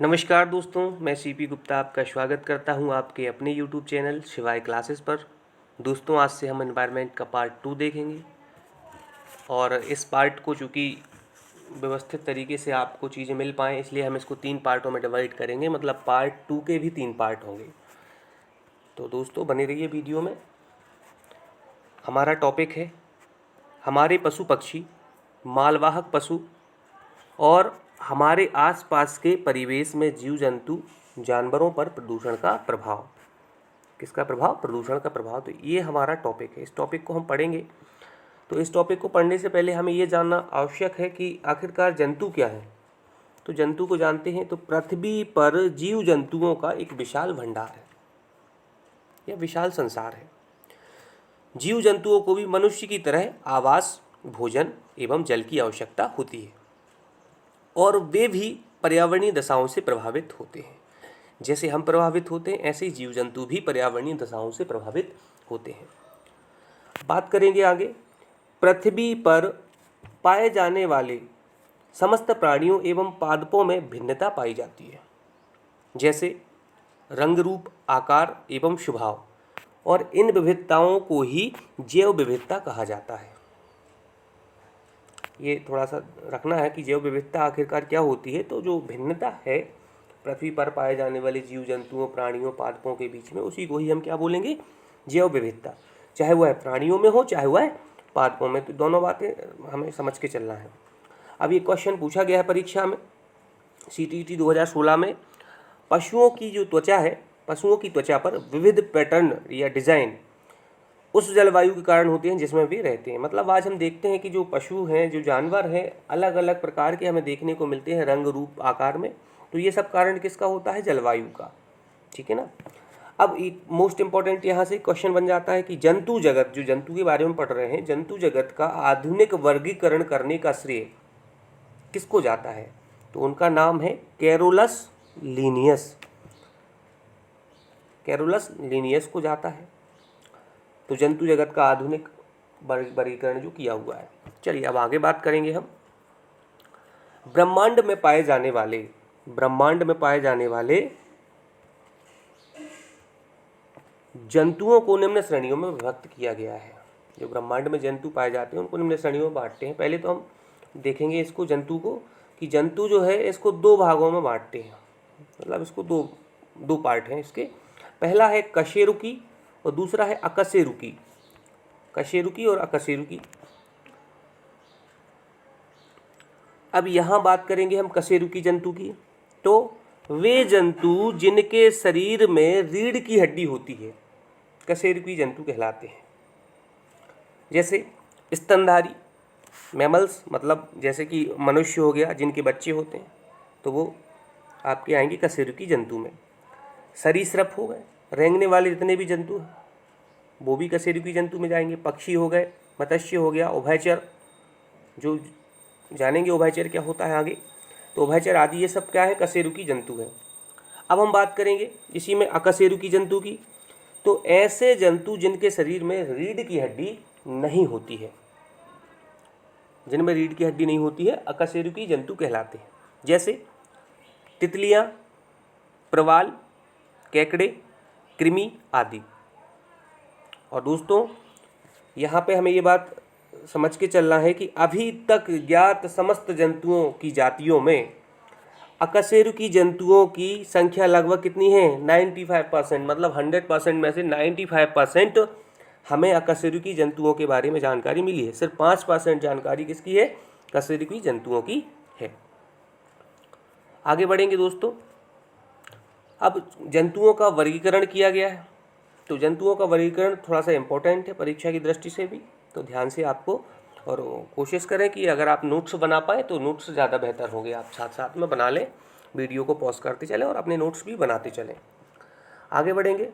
नमस्कार दोस्तों, मैं सीपी गुप्ता आपका स्वागत करता हूं आपके अपने यूट्यूब चैनल शिवाय क्लासेस पर। दोस्तों, आज से हम एनवायरनमेंट का पार्ट 2 देखेंगे और इस पार्ट को चूँकि व्यवस्थित तरीके से आपको चीज़ें मिल पाएँ इसलिए हम इसको 3 पार्टों में डिवाइड करेंगे, मतलब पार्ट 2 के भी 3 पार्ट होंगे। तो दोस्तों बने रहिए वीडियो में। हमारा टॉपिक है हमारे पशु पक्षी, मालवाहक पशु और हमारे आसपास के परिवेश में जीव जंतु जानवरों पर प्रदूषण का प्रभाव। किसका प्रभाव? प्रदूषण का प्रभाव। तो ये हमारा टॉपिक है, इस टॉपिक को हम पढ़ेंगे। तो इस टॉपिक को पढ़ने से पहले हमें ये जानना आवश्यक है कि आखिरकार जंतु क्या है। तो जंतु को जानते हैं तो पृथ्वी पर जीव जंतुओं का एक विशाल भंडार है, यह विशाल संसार है। जीव जंतुओं को भी मनुष्य की तरह आवास, भोजन एवं जल की आवश्यकता होती है और वे भी पर्यावरणीय दशाओं से प्रभावित होते हैं। जैसे हम प्रभावित होते हैं ऐसे ही जीव जंतु भी पर्यावरणीय दशाओं से प्रभावित होते हैं। बात करेंगे आगे। पृथ्वी पर पाए जाने वाले समस्त प्राणियों एवं पादपों में भिन्नता पाई जाती है, जैसे रंग, रूप, आकार एवं स्वभाव, और इन विविधताओं को ही जैव विविधता कहा जाता है। ये थोड़ा सा रखना है कि जैव विविधता आखिरकार क्या होती है। तो जो भिन्नता है पृथ्वी पर पाए जाने वाले जीव जंतुओं, प्राणियों, पादपों के बीच में, उसी को ही हम क्या बोलेंगे? जैव विविधता। चाहे वह प्राणियों में हो चाहे वह पादपों में, तो दोनों बातें हमें समझ के चलना है। अब ये क्वेश्चन पूछा गया है परीक्षा में, CTET 2016 में। पशुओं की जो त्वचा है, पशुओं की त्वचा पर विविध पैटर्न या डिज़ाइन उस जलवायु के कारण होते हैं जिसमें वे रहते हैं। मतलब आज हम देखते हैं कि जो पशु हैं, जो जानवर हैं, अलग अलग प्रकार के हमें देखने को मिलते हैं रंग, रूप, आकार में। तो ये सब कारण किसका होता है? जलवायु का। ठीक है ना। अब एक मोस्ट इम्पॉर्टेंट यहाँ से क्वेश्चन बन जाता है कि जंतु जगत, जो जंतु के बारे में पढ़ रहे हैं, जंतु जगत का आधुनिक वर्गीकरण करने का श्रेय किसको जाता है? तो उनका नाम है कैरोलस लीनियस। कैरोलस लीनियस को जाता है। तो जंतु जगत का आधुनिक वर्गीकरण जो किया हुआ है। चलिए अब आगे बात करेंगे हम। ब्रह्मांड में पाए जाने वाले जंतुओं को निम्न श्रेणियों में विभक्त किया गया है। जो ब्रह्मांड में जंतु पाए जाते हैं उनको निम्न श्रेणियों में बांटते हैं। पहले तो हम देखेंगे इसको, जंतु को, कि जंतु जो है इसको 2 भागों में बांटते हैं। मतलब इसको दो पार्ट हैं इसके। पहला है कशेरुकी और दूसरा है अकशेरुकी। कशेरुकी और अकशेरुकी। अब यहाँ बात करेंगे हम कशेरुकी जंतु की। तो वे जंतु जिनके शरीर में रीढ़ की हड्डी होती है कशेरुकी जंतु कहलाते हैं। जैसे स्तनधारी मैमल्स, मतलब जैसे कि मनुष्य हो गया, जिनके बच्चे होते हैं, तो वो आपके आएंगे कशेरुकी जंतु में। सरीसृप हो गए, रेंगने वाले जितने भी जंतु हैं वो भी कशेरुकी जंतु में जाएंगे। पक्षी हो गए, मत्स्य हो गया, उभयचर, जो जानेंगे उभयचर क्या होता है आगे। तो उभयचर आदि ये सब क्या है? कशेरुकी जंतु है। अब हम बात करेंगे इसी में अकशेरुकी जंतु की। तो ऐसे जंतु जिनके शरीर में रीढ़ की हड्डी नहीं होती है, जिनमें रीढ़ की हड्डी नहीं होती है, अकशेरुकी जंतु कहलाते हैं। जैसे तितलियाँ, प्रवाल, केकड़े, कृमि आदि। और दोस्तों यहाँ पे हमें ये बात समझ के चलना है कि अभी तक ज्ञात समस्त जंतुओं की जातियों में अकशेरुकी जंतुओं की संख्या लगभग कितनी है? 95%। मतलब 100% में से 95% हमें अकशेरुकी जंतुओं के बारे में जानकारी मिली है। सिर्फ 5% जानकारी किसकी है? कशेरुकी जंतुओं की है। आगे बढ़ेंगे दोस्तों। अब जंतुओं का वर्गीकरण किया गया है। तो जंतुओं का वर्गीकरण थोड़ा सा इम्पोर्टेंट है परीक्षा की दृष्टि से भी, तो ध्यान से आपको, और कोशिश करें कि अगर आप नोट्स बना पाए तो नोट्स ज़्यादा बेहतर होंगे। आप साथ साथ में बना लें, वीडियो को पॉज करते चलें और अपने नोट्स भी बनाते चलें। आगे बढ़ेंगे।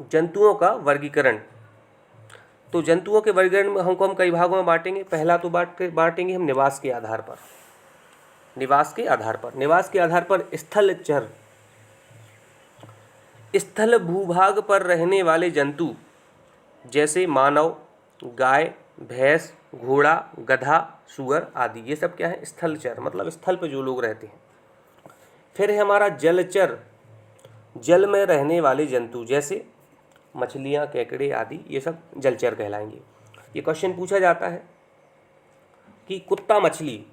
जंतुओं का वर्गीकरण। तो जंतुओं के वर्गीकरण में हम कई भागों में बांटेंगे। पहला तो बांटेंगे हम निवास के आधार पर। निवास के आधार पर स्थलचर, स्थल भूभाग पर रहने वाले जंतु जैसे मानव, गाय, भैंस, घोड़ा, गधा, सूअर आदि, ये सब क्या है? स्थलचर, मतलब स्थल पर जो लोग रहते हैं। फिर है हमारा जलचर, जल में रहने वाले जंतु जैसे मछलियाँ, केकड़े आदि, ये सब जलचर कहलाएंगे। ये क्वेश्चन पूछा जाता है कि कुत्ता मछली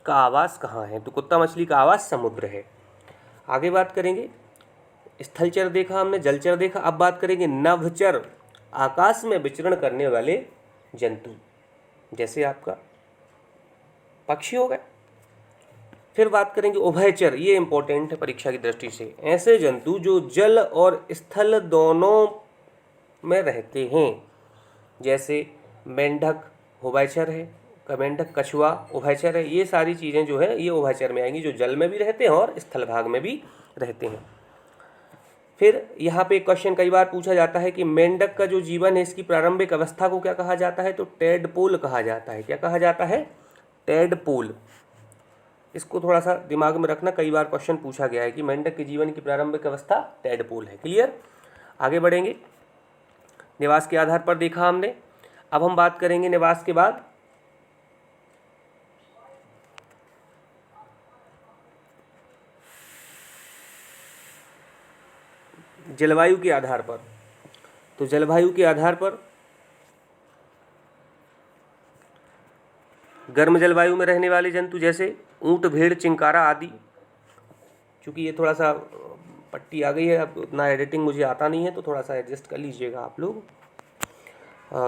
का आवास कहाँ है, तो कुत्ता मछली का आवास समुद्र है। आगे बात करेंगे, स्थलचर देखा हमने, जलचर देखा, अब बात करेंगे नभचर, आकाश में विचरण करने वाले जंतु जैसे आपका पक्षी हो गए। फिर बात करेंगे उभयचर, ये इंपॉर्टेंट है परीक्षा की दृष्टि से, ऐसे जंतु जो जल और स्थल दोनों में रहते हैं, जैसे मेंढक उभयचर है, मेंढक कछुआ उभयचर है। ये सारी चीज़ें जो है ये उभयचर में आएंगी, जो जल में भी रहते हैं और स्थल भाग में भी रहते हैं। फिर यहाँ पे क्वेश्चन कई बार पूछा जाता है कि मेंढक का जो जीवन है इसकी प्रारंभिक अवस्था को क्या कहा जाता है, तो टेडपोल कहा जाता है। क्या कहा जाता है, टेडपोल। इसको थोड़ा सा दिमाग में रखना, कई बार क्वेश्चन पूछा गया है कि मेंढक के जीवन की प्रारंभिक अवस्था टेडपोल है। क्लियर। आगे बढ़ेंगे, निवास के आधार पर देखा हमने, अब हम बात करेंगे निवास के बाद जलवायु के आधार पर। तो जलवायु के आधार पर गर्म जलवायु में रहने वाले जंतु जैसे ऊंट, भेड़, चिंकारा आदि। चूँकि ये थोड़ा सा पट्टी आ गई है, अब उतना एडिटिंग मुझे आता नहीं है, तो थोड़ा सा एडजस्ट कर लीजिएगा आप लोग।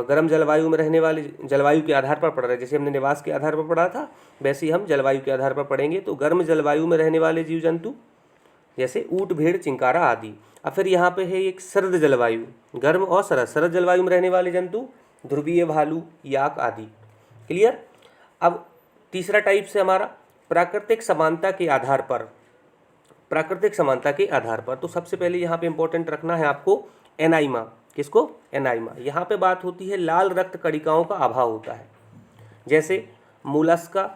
गर्म जलवायु में रहने वाले, जलवायु के आधार पर पढ़ रहे हैं, जैसे हमने निवास के आधार पर पढ़ा था वैसे ही हम जलवायु के आधार पर पढ़ेंगे। तो गर्म जलवायु में रहने वाले जीव जंतु जैसे ऊंट, भेड़, चिंकारा आदि। अब फिर यहाँ पे है एक सर्द जलवायु, गर्म और सरद, सर्द जलवायु में रहने वाले जंतु ध्रुवीय भालू, याक आदि। क्लियर। अब तीसरा टाइप से हमारा प्राकृतिक समानता के आधार पर, प्राकृतिक समानता के आधार पर। तो सबसे पहले यहाँ पे इंपॉर्टेंट रखना है आपको एनाइमा। किसको, एनाइमा। यहाँ पे बात होती है लाल रक्त कणिकाओं का अभाव होता है, जैसे मोलस्का,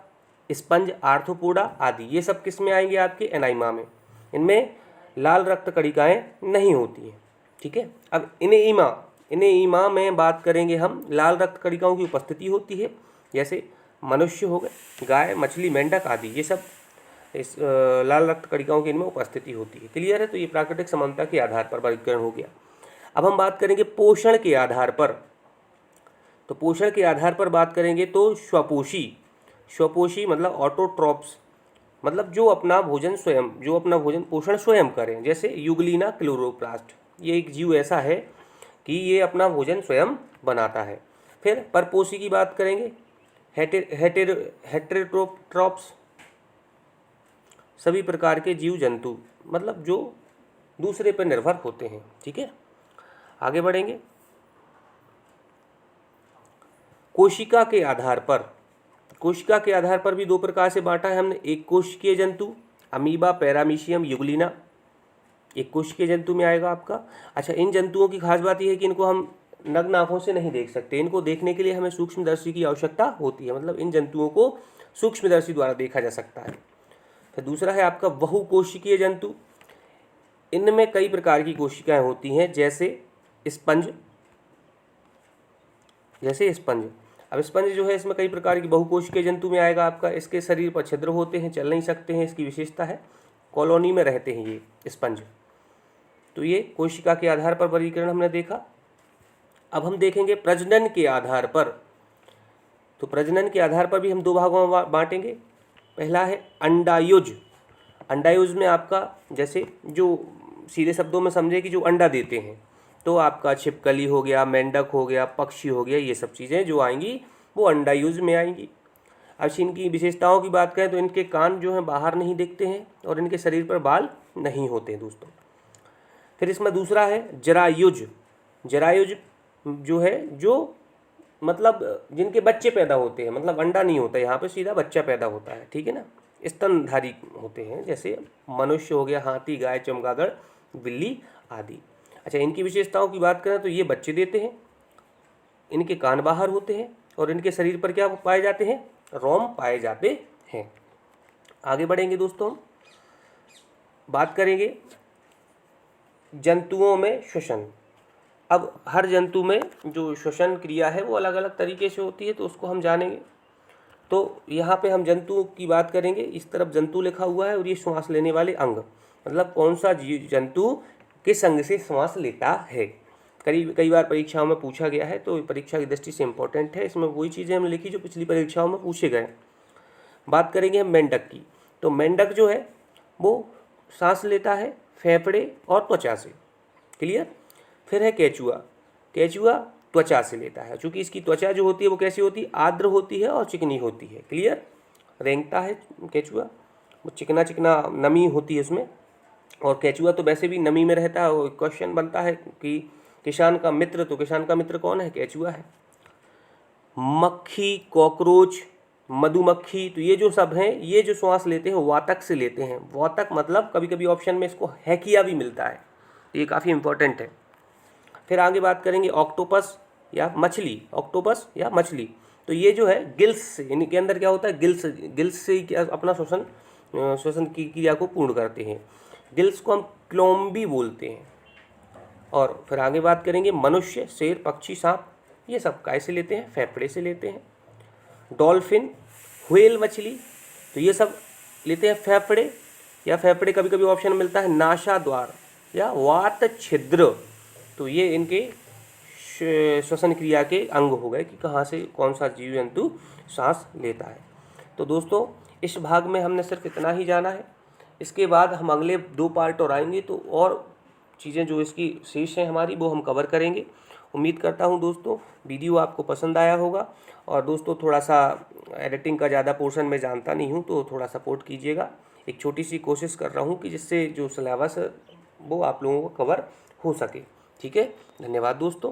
स्पंज, आर्थ्रोपोडा आदि। ये सब किस में आएंगे, आपके एनाइमा में। इनमें लाल रक्त कणिकाएँ नहीं होती हैं। ठीक है। अब इनेइमा में बात करेंगे हम, लाल रक्त कणिकाओं की उपस्थिति होती है, जैसे मनुष्य हो गए, गाय, मछली, मेंढक आदि। ये सब इस लाल रक्त कणिकाओं की इनमें उपस्थिति होती है। क्लियर है। तो ये प्राकृतिक समानता के आधार पर वर्गीकरण हो गया। अब हम बात करेंगे पोषण के आधार पर। तो पोषण के आधार पर बात करेंगे तो स्वपोषी, स्वपोषी मतलब ऑटोट्रॉप्स, मतलब जो अपना भोजन स्वयं, जो अपना भोजन पोषण स्वयं करें, जैसे युगलिना क्लोरोप्लास्ट। ये एक जीव ऐसा है कि ये अपना भोजन स्वयं बनाता है। फिर परपोषी की बात करेंगे, हेटेरोट्रॉप्स, सभी प्रकार के जीव जंतु, मतलब जो दूसरे पर निर्भर होते हैं। ठीक है। आगे बढ़ेंगे, कोशिका के आधार पर। कोशिका के आधार पर भी दो प्रकार से बांटा है हमने, एक कोशिकीय जंतु, अमीबा, पैरामीशियम, युगलिना, एक कोशिकीय जंतु में आएगा आपका। अच्छा, इन जंतुओं की खास बात यह है कि इनको हम नग्न आँखों से नहीं देख सकते, इनको देखने के लिए हमें सूक्ष्मदर्शी की आवश्यकता होती है, मतलब इन जंतुओं को सूक्ष्मदर्शी द्वारा देखा जा सकता है। फिर दूसरा है आपका बहुकोशिकीय जंतु। इनमें कई प्रकार की कोशिकाएं होती हैं, जैसे स्पंज, जैसे स्पंज। अब स्पंज जो है इसमें कई प्रकार की बहुकोशिकीय जंतु में आएगा आपका। इसके शरीर पर छिद्र होते हैं, चल नहीं सकते हैं, इसकी विशेषता है। कॉलोनी में रहते हैं ये स्पंज। तो ये कोशिका के आधार पर वर्गीकरण हमने देखा। अब हम देखेंगे प्रजनन के आधार पर। तो प्रजनन के आधार पर भी हम दो भागों में बांटेंगे। पहला है अंडायुज। अंडायुज में आपका, जैसे जो सीधे शब्दों में समझे कि जो अंडा देते हैं, तो आपका छिपकली हो गया, मेंढक हो गया, पक्षी हो गया, ये सब चीज़ें जो आएंगी वो अंडायुज में आएंगी। अब इनकी विशेषताओं की बात करें तो इनके कान जो हैं बाहर नहीं दिखते हैं और इनके शरीर पर बाल नहीं होते हैं दोस्तों। फिर इसमें दूसरा है जरायुज। जरायुज जो है, जो मतलब जिनके बच्चे पैदा होते हैं, मतलब अंडा नहीं होता यहाँ पे, सीधा बच्चा पैदा होता है। ठीक है ना। स्तनधारी होते हैं, जैसे मनुष्य हो गया, हाथी, गाय, चमगादड़, बिल्ली आदि। अच्छा, इनकी विशेषताओं की बात करें तो ये बच्चे देते हैं, इनके कान बाहर होते हैं और इनके शरीर पर क्या पाए जाते हैं, रोम पाए जाते हैं। आगे बढ़ेंगे दोस्तों, हम बात करेंगे जंतुओं में श्वसन। अब हर जंतु में जो श्वसन क्रिया है वो अलग अलग तरीके से होती है, तो उसको हम जानेंगे। तो यहाँ पे हम जंतु की बात करेंगे। इस तरफ जंतु लिखा हुआ है और ये श्वास लेने वाले अंग, मतलब कौन सा जंतु किस अंग से श्वास लेता है। कई बार परीक्षाओं में पूछा गया है, तो परीक्षा की दृष्टि से इम्पोर्टेंट है। इसमें वही चीज़ें हमने लिखी जो पिछली परीक्षाओं में पूछे गए। बात करेंगे हम मेंढक की। तो मेंढक जो है वो सांस लेता है फेफड़े और त्वचा से, क्लियर। फिर है केचुआ। केचुआ त्वचा से लेता है, चूँकि इसकी त्वचा जो होती है वो कैसी होती है, आर्द्र होती है और चिकनी होती है, क्लियर। रेंगता है केचुआ, वो चिकना चिकना नमी होती है उसमें। और केचुआ तो वैसे भी नमी में रहता है। क्वेश्चन बनता है कि किसान का मित्र, तो किसान का मित्र कौन है, केचुआ है। मक्खी, कॉकरोच, मधुमक्खी, तो ये जो सब हैं ये जो श्वास लेते हैं वातक से लेते हैं। वातक मतलब कभी कभी ऑप्शन में इसको हैकिया भी मिलता है, ये काफ़ी इंपॉर्टेंट है। फिर आगे बात करेंगे ऑक्टोपस या मछली। ऑक्टोपस या मछली, तो ये जो है गिल्स से, इनके अंदर क्या होता है, गिल्स से ही क्या अपना श्वसन की क्रिया को पूर्ण करते हैं। गिल्स को हम क्लोम भी बोलते हैं। और फिर आगे बात करेंगे मनुष्य, शेर, पक्षी, सांप, ये सब कैसे लेते हैं, फेफड़े से लेते हैं। डॉल्फिन, व्हेल मछली, तो ये सब लेते हैं फेफड़े, या फेफड़े कभी कभी ऑप्शन मिलता है नासाद्वार या वात छिद्र, तो ये इनके श्वसन क्रिया के अंग हो गए कि कहाँ से कौन सा जीव जंतु सांस लेता है। तो दोस्तों इस भाग में हमने सिर्फ इतना ही जाना है। इसके बाद हम अगले 2 पार्ट और आएंगे, तो और चीज़ें जो इसकी शेष हैं हमारी वो हम कवर करेंगे। उम्मीद करता हूँ दोस्तों वीडियो आपको पसंद आया होगा। और दोस्तों थोड़ा सा एडिटिंग का ज़्यादा पोर्शन मैं जानता नहीं हूँ, तो थोड़ा सपोर्ट कीजिएगा। एक छोटी सी कोशिश कर रहा हूँ कि जिससे जो सिलेबस वो आप लोगों को कवर हो सके। ठीक है, धन्यवाद दोस्तों।